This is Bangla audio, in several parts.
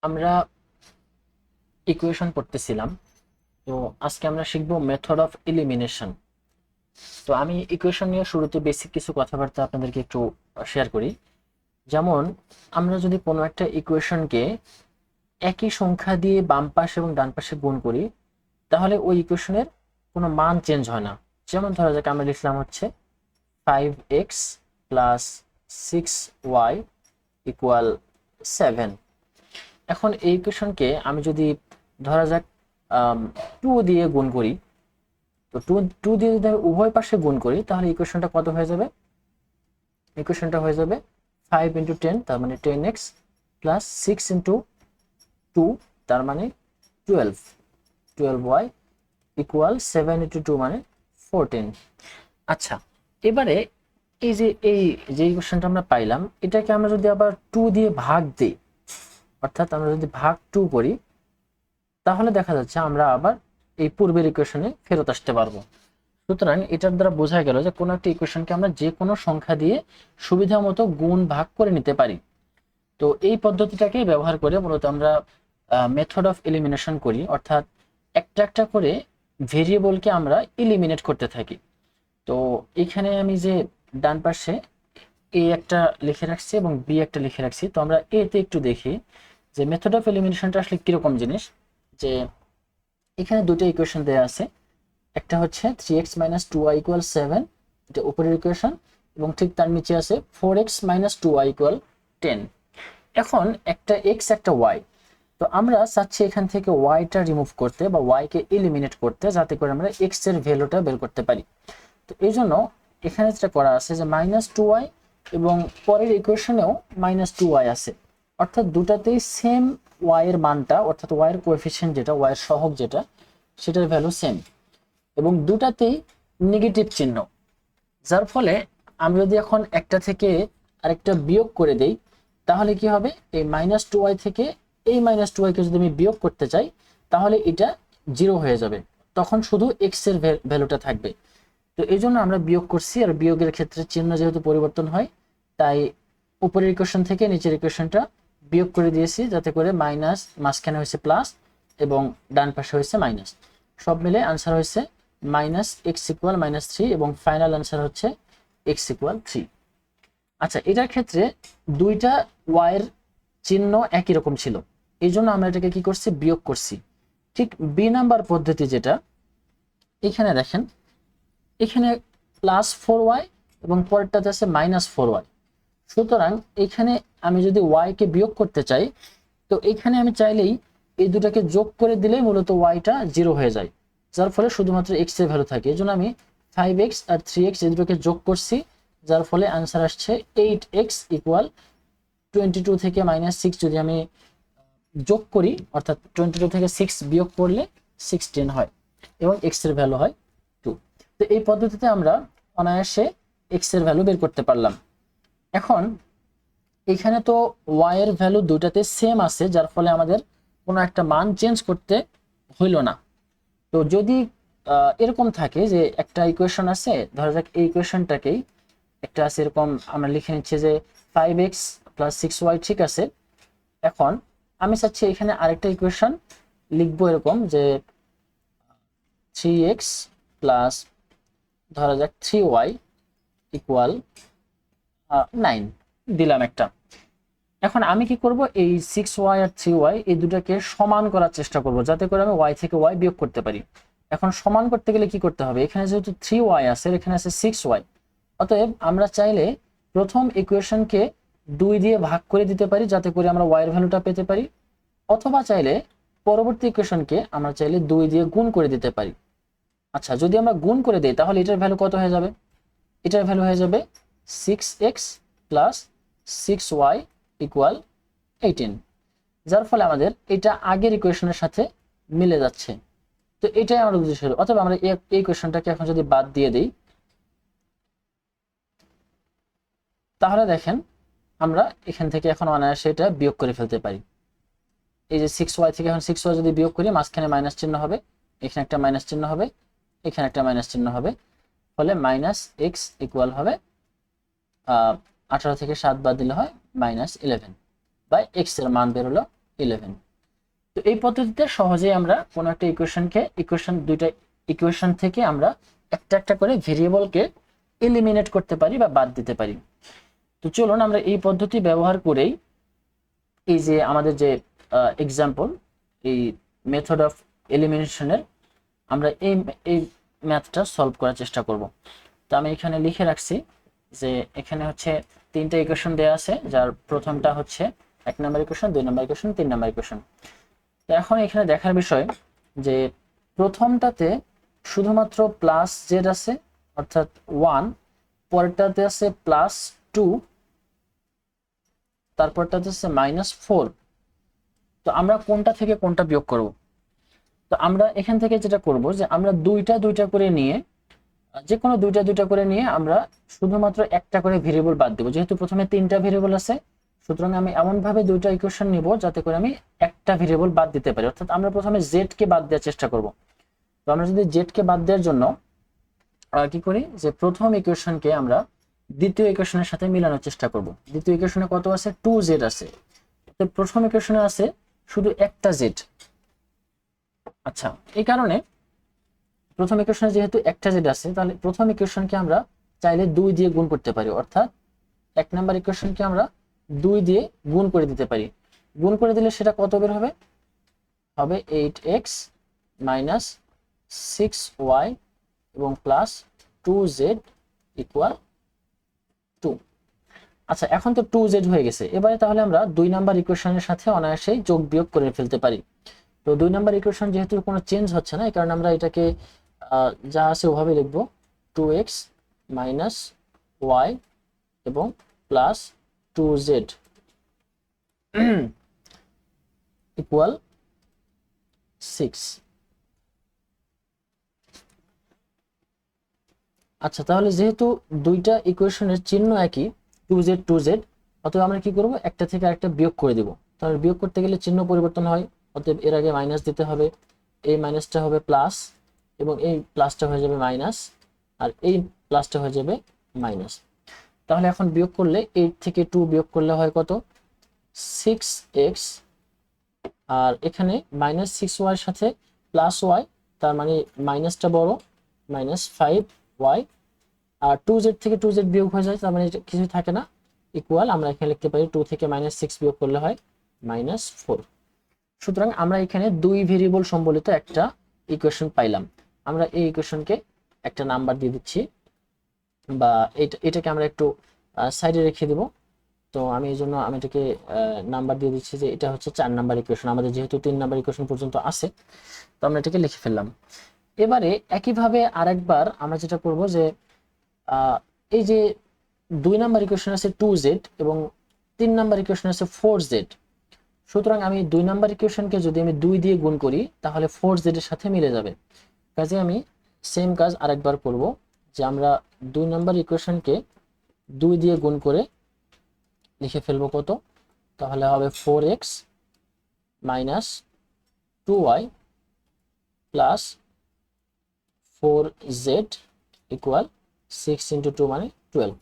আমরা ইকুয়েশন পড়তেছিলাম। তো আজকে আমরা শিখব মেথড অফ এলিমিনেশন। তো আমি ইকুয়েশন নিয়ে শুরুতে বেসিক কিছু কথাবার্তা আপনাদেরকে একটু শেয়ার করি। যেমন আমরা যদি কোনো একটা ইকুয়েশনকে একই সংখ্যা দিয়ে বাম পাশে এবং ডান পাশে গুণ করি, তাহলে ওই ইকুয়েশনের কোনো মান চেঞ্জ হয় না। যেমন ধরা যাক আমরা লিখলাম হচ্ছে 5x প্লাস 6y ইকুয়াল 7। এখন এই ইকুয়েশনকে আমি যদি ধরা যাক 2 দিয়ে গুণ করি, তো টু দিয়ে যদি আমি উভয় পাশে গুণ করি, তাহলে ইকুয়েশনটা কত হয়ে যাবে? ইকুয়েশনটা হয়ে যাবে 5 ইন্টু 10, তার মানে 10x প্লাস 6 ইন্টু 2, তার মানে 12y ইকুয়াল 7 ইন্টু 2 মানে 14। আচ্ছা, এবারে এই যে ইকুয়েশনটা আমরা পাইলাম, এটাকে আমরা যদি আবার 2 দিয়ে ভাগ দিই, অর্থাৎ আমরা যদি ভাগ 2 করি, তাহলে দেখা যাচ্ছে আমরা আবার এই পূর্বের ইকুয়েশনে ফেরত আসতে পারবো। সুতরাং এটার দ্বারা বোঝা গেল যে কোনো একটা ইকুয়েশনকে আমরা যে কোনো সংখ্যা দিয়ে সুবিধা মতো গুণ ভাগ করে নিতে পারি। তো এই পদ্ধতিটাকে ব্যবহার করে মূলত আমরা মেথড অফ এলিমিনেশন করি, অর্থাৎ একটা একটা করে ভেরিয়েবলকে আমরা এলিমিনেট করতে থাকি। তো এখানে আমি যে ডান পাশে এ একটা লিখে রাখছি এবং বি একটা লিখে রাখছি, তো আমরা এতে একটু দেখি যে মেথড অফ এলিমিনেশনটা আসলে কিরকম জিনিস। যে এখানে দুটো ইকুয়েশন দেওয়া আছে, একটা হচ্ছে 3x মাইনাস 2y ইকুয়াল 7, এটা উপরের ইকুয়েশন, এবং ঠিক তার নিচে আছে 4x মাইনাস 2y ইকুয়াল 10। এখন একটা x একটা y, তো আমরা চাচ্ছি এখান থেকে yটা রিমুভ করতে বা y কে এলিমিনেট করতে, যাতে করে আমরা x এর ভ্যালুটা বের করতে পারি। তো এই জন্য এখানে যেটা করা আছে যে -2y, এবং পরের ইকুয়েশনেও -2y আছে, অর্থাৎ দুটাতেই সেম y এর মানটা, অর্থাৎ y এর কোএফিসিয়েন্ট যেটা, y এর সহগ যেটা, সেটার ভ্যালু সেম, এবং দুটাতেই নেগেটিভ চিহ্ন। যার ফলে আমি যদি এখন একটা থেকে আরেকটা বিয়োগ করে দেই, তাহলে কি হবে? এই -2y থেকে এই -2y কে যদি আমি বিয়োগ করতে চাই, তাহলে এটা 0 হয়ে যাবে, তখন শুধু x এর ভ্যালুটা থাকবে। তো এই জন্য আমরা বিয়োগ করছি, আর বিয়োগের ক্ষেত্রে চিহ্ন যেহেতু পরিবর্তন হয়, তাই উপরের ইকুয়েশন থেকে নিচের ইকুয়েশনটা বিয়োগ করে দিয়েছি, যাতে করে মাইনাস মাঝখানে হয়েছে প্লাস এবং ডান পাশে হয়েছে মাইনাস। সব মিলে আনসার হয়েছে -x ইকুয়াল -3, এবং ফাইনাল আনসার হচ্ছে x ইকুয়াল 3। আচ্ছা, এটার ক্ষেত্রে দুইটা y এর চিহ্ন একই রকম ছিল, এই জন্য আমরা এটাকে কি করছি? বিয়োগ করছি। ঠিক বি নাম্বার পদ্ধতি যেটা, এখানে দেখেন, এখানে +4y এবং পরেরটাতে আছে -4y। সুতরাং এখানে আমি যদি y কে বিয়োগ করতে চাই, তো এখানে আমি চাইলেই এই দুটাকে যোগ করে দিলেই মূলত yটা 0 হয়ে যায়, যার ফলে শুধুমাত্র x এর ভ্যালু থাকে। এই জন্য আমি 5x আর 3x এই দুটোকে যোগ করছি, যার ফলে আনসার আসছে 8x ইকুয়াল 22 থেকে -6 যদি আমি যোগ করি, অর্থাৎ 22 থেকে 6 বিয়োগ করলে 16 হয়, এবং x এর ভ্যালু হয় 2। তো এই পদ্ধতিতে আমরা অনায়াসে x এর ভ্যালু বের করতে পারলাম। এখন এখানে তো y এর ভ্যালু দুটাতে সেম আছে, যার ফলে আমাদের কোনো একটা মান চেঞ্জ করতে হইল না। তো যদি এরকম থাকে যে একটা ইকুয়েশন আছে, ধরা যাক এই ইকুয়েশনটাকেই একটা আছে এরকম, আমরা লিখে নিচ্ছি যে 5x প্লাস 6y, ঠিক আছে। এখন আমি চাচ্ছি এখানে আরেকটা ইকুয়েশন লিখবো এরকম যে 3x প্লাস ধরা যাক 3y ইকুয়াল 9 দিলাম একটা। এখন আমি কি করব? এই 6y আর 3y এই দুটাকে সমান করার চেষ্টা করব, যাতে করে আমি y থেকে y বিয়োগ করতে পারি। এখন সমান করতে গেলে কি করতে হবে? এখানে যেহেতু 3y আছে, এখানে আছে 6y, অতএব আমরা চাইলে প্রথম ইকুয়েশনকে 2 দিয়ে ভাগ করে দিতে পারি, যাতে করে আমরা y এর ভ্যালুটা পেতে পারি, অথবা চাইলে পরবর্তী ইকুয়েশনকে আমরা চাইলে 2 দিয়ে গুণ করে দিতে পারি। আচ্ছা, যদি আমরা গুণ করে দেই, তাহলে এটার ভ্যালু কত হয়ে যাবে? এটার ভ্যালু হয়ে যাবে 6x প্লাস 6y ইকুয়াল 18, যার ফলে আমাদের এটা আগের ইকুয়েশনের সাথে মিলে যাচ্ছে। তো এটাই আমরা উদ্দেশ্য হলো। অথবা আমরা এই ইকুয়েশনটাকে এখন যদি বাদ দিয়ে দিই, তাহলে দেখেন আমরা এখান থেকে এখন অনায়াসে এটা বিয়োগ করে ফেলতে পারি। এই যে 6y থেকে এখন 6y যদি বিয়োগ করি, মাঝখানে মাইনাস চিহ্ন হবে, এখানে একটা মাইনাস চিহ্ন হবে, এখানে একটা মাইনাস চিহ্ন হবে, ফলে -x ইকুয়াল হবে 18 থেকে 7 বাদ দিলে হয় -11, বাই x এর মান বের হলো 11। তো এই পদ্ধতিতে সহজেই আমরা কোনো একটা দুইটা ইকুয়েশন থেকে আমরা একটা একটা করে ভেরিয়েবলকে এলিমিনেট করতে পারি বা বাদ দিতে পারি। তো চলুন আমরা এই পদ্ধতি ব্যবহার করেই এই যে আমাদের যে এক্সাম্পল, এই মেথড অফ এলিমিনেশনের আমরা এই ম্যাথটা সলভ করার চেষ্টা করব। তো আমি এখানে লিখে রাখছি যে এখানে হচ্ছে তিনটা ইকুয়েশন দেওয়া আছে, যার প্রথমটা হচ্ছে 1 নম্বর ইকুয়েশন, 2 নম্বর ইকুয়েশন, 3 নম্বর ইকুয়েশন। তো এখন এখানে দেখার বিষয় যে প্রথমটাতে শুধুমাত্র প্লাস জেড আছে অর্থাৎ 1, পরেরটাতে আছে +2, তারপরটাতে আছে -4। তো আমরা কোনটা থেকে কোনটা বিয়োগ করব? তো আমরা এখান থেকে যেটা করব যে আমরা দুইটা দুইটা করে নিয়ে, যে কোনো দুইটা দুইটা করে নিয়ে আমরা শুধুমাত্র একটা করে ভেরিয়েবল বাদ দেব। যেহেতু প্রথমে তিনটা ভেরিয়েবল আছে, সুতরাং আমি এমন ভাবে দুইটা ইকুয়েশন নিব যাতে করে আমি একটা ভেরিয়েবল বাদ দিতে পারি। অর্থাৎ আমরা প্রথমে জেড কে বাদ দেওয়ার চেষ্টা করব। তো আমরা যদি জেড কে বাদ দেওয়ার জন্য কি করি যে প্রথম ইকুয়েশনকে আমরা দ্বিতীয় ইকুয়েশনের সাথে মিলানোর চেষ্টা করব। দ্বিতীয় ইকুয়েশনে কত আছে? 2z আছে। তো প্রথম ইকুয়েশনে আছে শুধু একটা জেড। আচ্ছা, এই কারণে প্রথম ইকুয়েশনে যেহেতু একটা জেড আছে, তাহলে প্রথম ইকুয়েশনকে আমরা চাইলে 2 দিয়ে গুণ করতে পারি। অর্থাৎ 1 নাম্বার ইকুয়েশনকে আমরা 2 দিয়ে গুণ করে দিতে পারি। গুণ করে দিলে সেটা কত বের হবে? হবে 8x - 6y এবং +2z = 2। আচ্ছা, এখন তো 2z হয়ে গেছে। এবারে তাহলে আমরা 2 নাম্বার ইকুয়েশনের সাথে অনায়াসেই যোগ বিয়োগ করে ফেলতে পারি। তো 2 নাম্বার ইকুয়েশন যেহেতু কোনো চেঞ্জ হচ্ছে না, এই কারণে আমরা এটাকে যা আছে ওভাবে লিখব, 2x - y এবং +2z = 6। আচ্ছা, তাহলে যেহেতু দুইটা ইকুয়েশনের চিহ্ন একই, 2z 2z, অতএব আমরা কি করব? একটা থেকে আরেকটা বিয়োগ করে দেব। তাহলে বিয়োগ করতে গেলে চিহ্ন পরিবর্তন হয়, অতএব এর আগে মাইনাস দিতে হবে। এই মাইনাসটা হবে প্লাস এবং এই প্লাসটা হয়ে যাবে মাইনাস, আর এই প্লাসটা হয়ে যাবে মাইনাস। তাহলে এখন বিয়োগ করলে 8 থেকে 2 বিয়োগ করলে হয় কত? 6x, আর এখানে -6y এর সাথে +y, তার মানে মাইনাসটা বড়, -5y, আর 2z থেকে 2z বিয়োগ হয়ে যায়, তার মানে কিছু থাকে না, ইকুয়াল আমরা এখানে লিখতে পারি 2 থেকে -6 বিয়োগ করলে হয় -4। সুতরাং আমরা এখানে দুই ভেরিয়েবল সম্বলিত একটা ইকুয়েশন পাইলাম। আমরা এই ইকুয়েশনকে একটা নাম্বার দিয়ে দিচ্ছি, বা এটাকে আমরা একটু সাইডে রেখে দেব। তো আমি এই জন্য আমি এটাকে নাম্বার দিয়ে দিচ্ছি যে এটা হচ্ছে 4 নাম্বার ইকুয়েশন। আমাদের যেহেতু 3 নাম্বার ইকুয়েশন পর্যন্ত আছে, তো আমরা এটাকে লিখে ফেললাম। এবারে একইভাবে আরেকবার আমরা যেটা করব যে এই যে 2 নাম্বার ইকুয়েশন আছে 2z এবং 3 নাম্বার ইকুয়েশন আছে 4z। সুতরাং আমি 2 নাম্বার ইকুয়েশনকে যদি আমি 2 দিয়ে গুণ করি তাহলে 4z এর সাথে মিলে যাবে। কাজে আমি সেম কাজ আরেকবার করব, যে আমরা 2 নাম্বার ইকুয়েশনকে 2 দিয়ে গুণ করে লিখে ফেলবো কত? তাহলে হবে 4x - 2y + 4z = 6 × 2 মানে 12।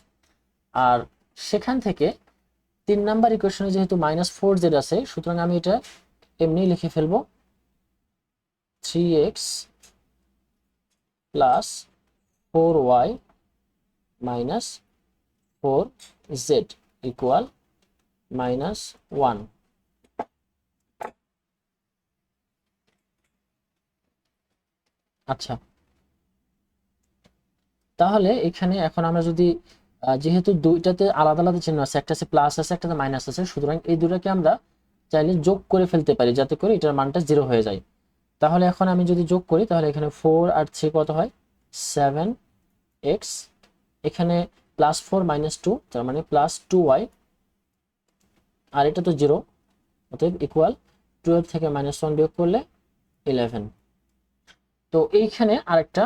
আর সেখান থেকে 3 নাম্বার ইকুয়েশনে যেহেতু -4z আছে, সুতরাং আমি এটা এমনি লিখে ফেলবো 3x + 4y - 4z = -1। আচ্ছা, তাহলে এখানে এখন আমরা যদি যেহেতু দুইটাতে আলাদা আলাদা চিহ্ন আছে, একটা আছে প্লাস আছে, একটাতে মাইনাস আছে, সুতরাং এই দুটোকে আমরা চাইলে যোগ করে ফেলতে পারি যাতে করে এটার মানটা 0 হয়ে যায়। তাহলে এখন আমি যদি যোগ করি তাহলে এখানে 4 আর 3 কত হয়? 7x, এখানে +4 - 2, তার মানে +2y, আর এটা তো 0, অতএব ইকুয়াল 12 থেকে -1 বিয়োগ করলে 11। তো এইখানে আরেকটা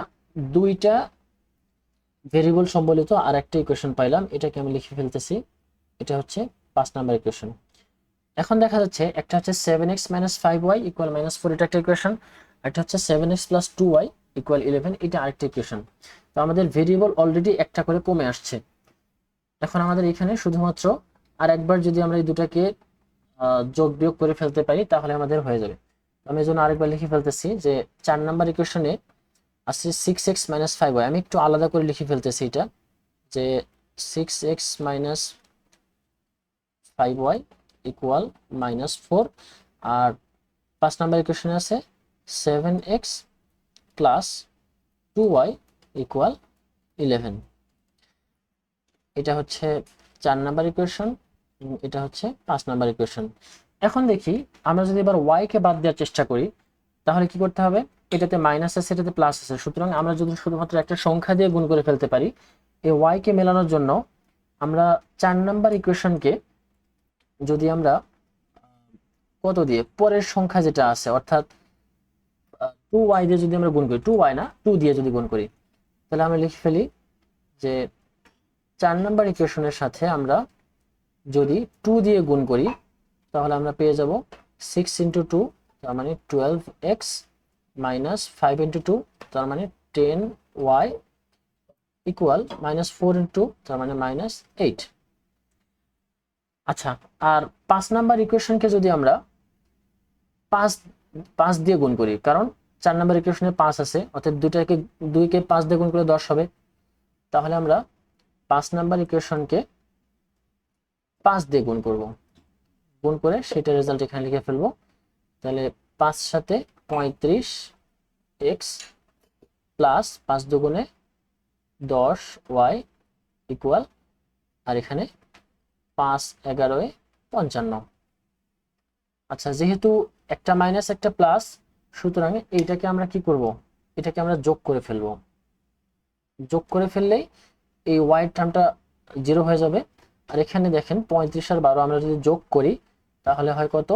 দুইটা ভেরিয়েবল সম্বলিত আরেকটা ইকুয়েশন পাইলাম, এটাকে আমি লিখে ফেলতেছি। এটা হচ্ছে 5 নাম্বার ইকুয়েশন। এখন দেখা যাচ্ছে একটা হচ্ছে 7x - 5y = -4, এটা একটা ইকুয়েশন। একটা হচ্ছে 7x + 2y = 11, এটা আরেকটা ইকুয়েশন। তো আমাদের ভেরিয়েবল অলরেডি একটা করে কমে আসছে। এখন আমাদের এখানে শুধুমাত্র আর একবার যদি আমরা এই দুটাকে যোগ বিয়োগ করে ফেলতে পারি, তাহলে আমাদের হয়ে যাবে। আমি এই জন্য আরেকবার লিখে ফেলতেছি যে 4 নাম্বার ইকুয়েশনে আছে 6x - 5y। আমি একটু আলাদা করে লিখে ফেলতেছি এটা, যে 6x - 5y ইকুয়াল -4। আর 5 নাম্বার ইকুয়েশনে আছে 7x + 2y ইকুয়াল 11। এটা হচ্ছে 4 নাম্বার ইকুয়েশন, এটা হচ্ছে 5 নাম্বার ইকুয়েশন। এখন দেখি আমরা যদি এবার y কে বাদ দেওয়ার চেষ্টা করি, তাহলে কি করতে হবে? এটাতে মাইনাস আছে, এটাতে প্লাস আছে, সুতরাং আমরা যদি শুধুমাত্র একটা সংখ্যা দিয়ে গুণ করে ফেলতে পারি, এই y কে মেলানোর জন্য আমরা 4 নাম্বার ইকুয়েশনকে যদি আমরা কত দিয়ে, পরের সংখ্যা যেটা আছে অর্থাৎ 2y দিয়ে যদি আমরা গুণ করি, 2y না 2 দিয়ে যদি গুণ করি, তাহলে আমরা লিখে ফেলি যে 4 নাম্বার ইকুয়েশনের সাথে আমরা যদি 2 দিয়ে গুণ করি, তাহলে আমরা পেয়ে যাব 6 × 2, তার মানে 12x - 5 × 2, তার মানে 10y ইকুয়াল -4 × 2, তার মানে -8। আচ্ছা, আর 5 নাম্বার ইকুয়েশনকে যদি আমরা 5 দিয়ে গুণ করি, কারণ 4 নাম্বার ইকুয়েশনে 5 আছে, অর্থাৎ 2কে 5 দিয়ে গুণ করলে 10 হবে। তাহলে আমরা 5 নাম্বার ইকুয়েশনকে 5 দিয়ে গুণ করব, গুণ করে সেটা রেজাল্ট এখানে লিখে ফেলবো। তাহলে 5 সাথে 35x প্লাস 5 দুগুণে 10y ইকুয়াল, আর এখানে 5 11 55। আচ্ছা, যেহেতু একটা মাইনাস একটা প্লাস, সুতরাং এইটাকে আমরা কি করব? এটাকে আমরা যোগ করে ফেলবো। যোগ করে ফেললেই এই y টার্মটা 0 হয়ে যাবে। আর এখানে দেখেন 35 আর 12 আমরা যদি যোগ করি, তাহলে হয় কত?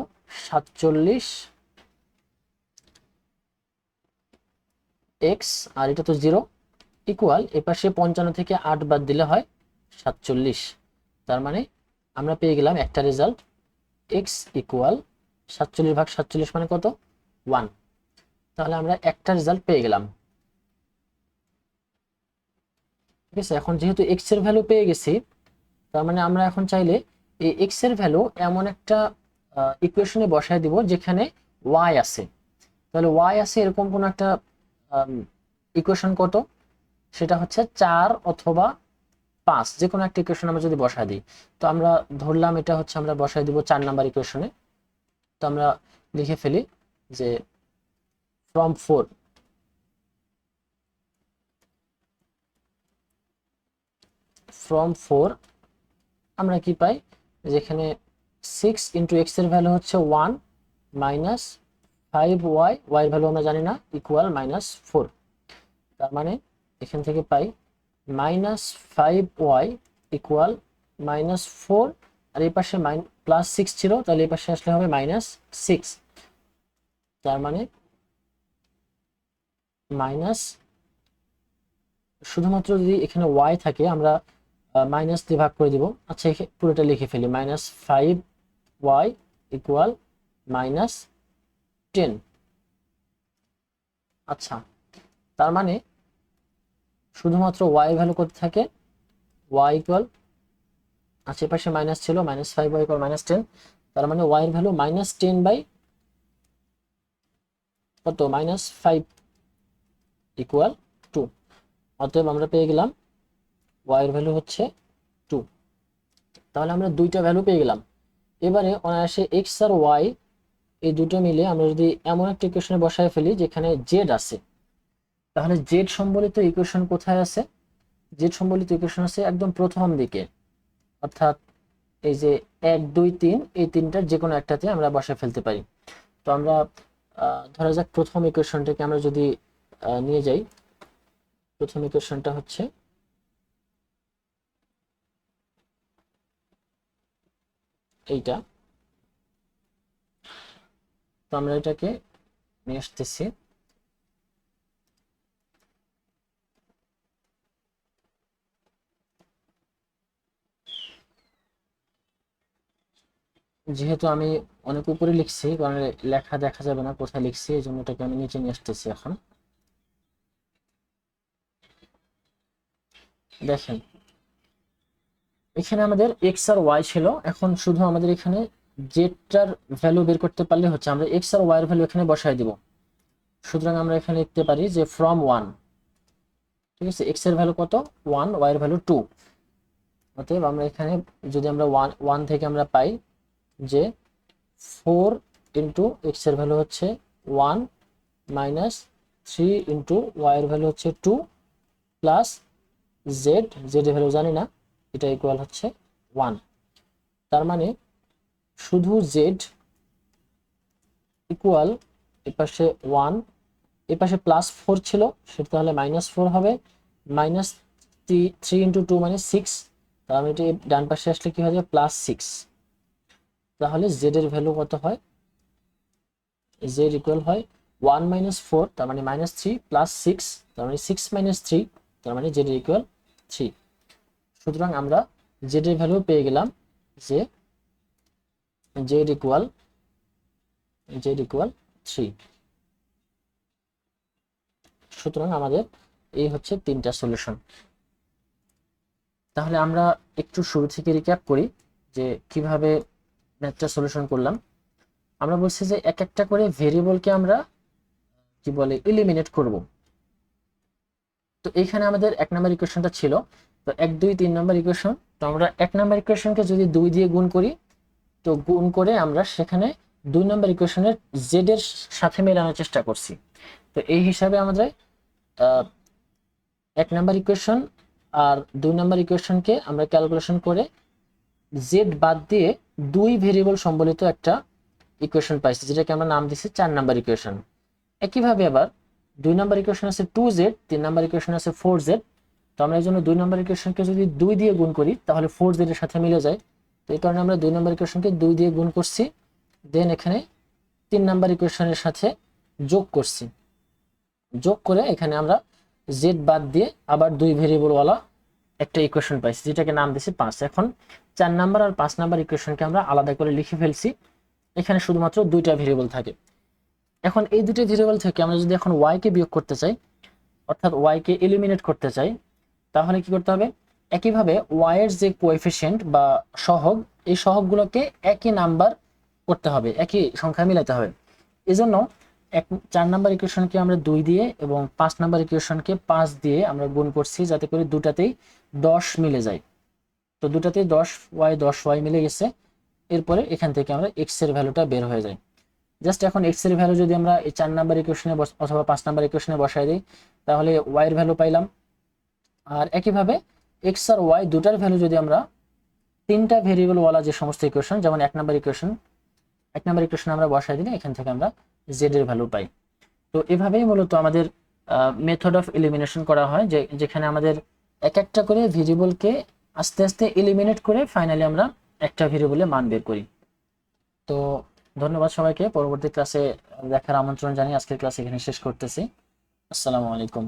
47x, আর এটা তো 0 ইকুয়াল, এপাশে 55 থেকে 8 বাদ দিলে হয় 47। তার মানে আমরা পেয়ে গেলাম একটা রেজাল্ট, x ইকুয়াল 47/47 মানে কত? 1। তাহলে আমরা একটা রেজাল্ট পেয়ে গেলাম। ঠিক আছে, এখন যেহেতু x এর ভ্যালু পেয়ে গেছি, তার মানে আমরা এখন চাইলে এই x এর ভ্যালু এমন একটা ইকুয়েশনে বসায় দিব যেখানে y আছে। তাহলে y আছে এরকম কোন একটা ইকুয়েশন কত? সেটা হচ্ছে 4 অথবা 5, যে কোনো একটা ইকুয়েশন আমরা যদি বসায় দিই। তো আমরা ধরলাম এটা হচ্ছে আমরা বসায় দিব 4 নাম্বার ইকুয়েশনে। তো আমরা লিখে ফেলি যে ফ্রম 4 আমরা কি পাই? যেখানে 6 × x এর ভ্যালু হচ্ছে 1 মাইনাস 5y, y এর ভ্যালু আমরা জানি না, ইকুয়াল -4। তার মানে এখান থেকে পাই -5y ইকুয়াল -4, আর এই পাশে +6 ছিল, তাহলে এই পাশে আসলে হবে -6। তার মানে মাইনাস, শুধুমাত্র যদি এখানে y থাকে আমরা মাইনাস দিয়ে ভাগ করে দিব। আচ্ছা, পুরোটা লিখে ফেলি, -5y ইকুয়াল -10। আচ্ছা, তার মানে শুধুমাত্র y এর ভ্যালু কত থাকে? y ইকুয়াল, আচ্ছা পাশে মাইনাস ছিল, -5y ইকুয়াল -10, তার মানে y এর ভ্যালু -10 বাই কত? -5 ইকুয়াল 2। অতএব আমরা পেয়ে গেলাম y এর ভ্যালু হচ্ছে 2। তাহলে আমরা দুইটা ভ্যালু পেয়ে গেলাম। এবারে অনায়াসে x আর y এই দুটো মিলে আমরা যদি এমন একটা ইকুয়েশনে বসায় ফেলি যেখানে z আছে, তাহলে z সম্বলিত ইকুয়েশন কোথায় আছে? z সম্বলিত ইকুয়েশন আছে একদম প্রথম দিকে, অর্থাৎ এই যে 1 2 3, এই তিনটার যে কোনো একটাতে আমরা বসায় ফেলতে পারি। তো আমরা ধরা যাক প্রথম ইকুয়েশনটাকে আমরা যদি নিয়ে যাই, প্রথম ইকুয়েশনটা হচ্ছে এইটা। তো আমরা এটাকে নিয়ে আসতেছি, যেহেতু আমি অনেক উপরে লিখছি, কারণ লেখা দেখা যাবে না কোথায় লিখছি, এই জন্য এটাকে আমি নিচে নিয়ে আসতেছি। এখন দেখেন এখানে আমাদের x আর y ছিল, এখন শুধু আমাদের এখানে জেডটার ভ্যালু বের করতে পারলে হচ্ছে আমরা এক্স আর ওয়াই এর ভ্যালু এখানে বসায় দিব। সুতরাং আমরা এখানে লিখতে পারি যে ফ্রম 1, ঠিক আছে, এক্স এর ভ্যালু কত 1, ওয়াই এর ভ্যালু 2। অতএব আমরা এখানে যদি আমরা 1 থেকে আমরা পাই যে 4 ইন্টু এক্স এর ভ্যালু হচ্ছে 1 মাইনাস 3 ইন্টু ওয়াই এর ভ্যালু হচ্ছে 2 প্লাস জেড এর ভ্যালু জানি না, এটা ইকুয়াল হচ্ছে 1। তার মানে শুধু জেড ইকুয়াল এপাশে 1, এপাশে +4 ছিল, সেটা তাহলে -4 হবে, মাইনাস 3 ইন্টু 2 মানে 6, তার মানে এটি ডান পাশে আসলে কি হয়ে যাবে +6। তাহলে জেড এর ভ্যালু কত হয়, জেড ইকুয়াল হয় 1 - 4 তার মানে -3 প্লাস 6 তার মানে 6 - 3 তার মানে জেড ইকুয়াল 3। সুতরাং আমরা জেড এর ভ্যালু পেয়ে গেলাম যে জেড ইকুয়াল 3। সুতরাং আমাদের এই হচ্ছে তিনটা সলিউশন। তাহলে আমরা একটু শুরু থেকে রিক্যাপ করি যে কিভাবে ম্যাথটা সলিউশন করলাম। আমরা বলছি যে এক একটা করে ভেরিয়েবলকে আমরা কি বলে এলিমিনেট করব। তো এইখানে আমাদের 1 নাম্বার ইকুয়েশনটা ছিল, তো 1 2 3 নাম্বার ইকুয়েশন। তো আমরা 1 নাম্বার ইকুয়েশনকে যদি 2 দিয়ে গুণ করি, তো গুণ করে আমরা সেখানে 2 নাম্বার ইকুয়েশনের জেড এর সাথে মেলানোর চেষ্টা করছি। তো এই হিসাবে আমাদের 1 নাম্বার ইকুয়েশন আর 2 নাম্বার ইকুয়েশনকে আমরা ক্যালকুলেশন করে জেড বাদ দিয়ে 2 ভেরিয়েবল সম্বলিত একটা ইকুয়েশন পাইছি, যেটাকে আমরা নাম দিছি 4 নাম্বার ইকুয়েশন। একইভাবে আবার 2 নাম্বার ইকুয়েশন আছে 2z, 3 নাম্বার ইকুয়েশন আছে 4z। তো আমরা এই জন্য 2 নাম্বার ইকুয়েশনকে যদি 2 দিয়ে গুণ করি তাহলে 4z এর সাথে মিলে যায়। তো এই কারণে আমরা 2 নাম্বার ইকুয়েশনকে 2 দিয়ে গুণ করছি, দেন এখানে 3 নাম্বার ইকুয়েশনের সাথে যোগ করছি। যোগ করে এখানে আমরা z বাদ দিয়ে আবার 2 ভেরিয়েবল ওয়ালা একটা ইকুয়েশন পাইছি, যেটাকে নাম দিছি 5। এখন 4 নাম্বার আর 5 নাম্বার ইকুয়েশনকে আমরা আলাদা করে লিখে ফেলছি, এখানে শুধুমাত্র 2টা ভেরিয়েবল থাকে। এখন এই 2টা ভেরিয়েবল থেকে আমরা যদি এখন y কে বিয়োগ করতে চাই, অর্থাৎ y কে এলিমিনেট করতে চাই, তাহলে কি করতে হবে, একইভাবে y এর যে কোএফিসিয়েন্ট বা সহগ, এই সহগগুলোকে একই নাম্বার করতে হবে, একই সংখ্যা মিলাতে হবে। এজন্য 4 নাম্বার ইকুয়েশনকে আমরা 2 দিয়ে এবং 5 নাম্বার ইকুয়েশনকে 5 দিয়ে আমরা গুণ করছি, যাতে করে দুটাতেই 10 মিলে যায়। তো দুটাতেই 10y মিলে গেছে। এরপরে এখান থেকে আমরা x এর ভ্যালুটা বের হয়ে যায়। জাস্ট এখন x এর ভ্যালু যদি আমরা এই 4 নাম্বার ইকুয়েশনে অথবা 5 নাম্বার ইকুয়েশনে বসাই দিই, তাহলে y এর ভ্যালু পাইলাম। আর একইভাবে x আর y দুটার ভ্যালু যদি আমরা 3টা ভেরিয়েবল ওয়ালা যে সমস্ত ইকুয়েশন, যেমন 1 নাম্বার ইকুয়েশন আমরা বসাই দিলে এখান থেকে আমরা z এর ভ্যালু পাই। তো এভাবেই মূলত আমাদের মেথড অফ এলিমিনেশন করা হয়, যেখানে আমাদের এক একটা করে ভেরিয়েবলকে আস্তে আস্তে এলিমিনেট করে ফাইনালি আমরা একটা ভেরিয়েবলে মান বের করি। তো ধন্যবাদ সবাইকে, পরবর্তী ক্লাসে দেখার আমন্ত্রণ জানিয়ে আজকের ক্লাস এখানে শেষ করতেছি। আসসালামু আলাইকুম।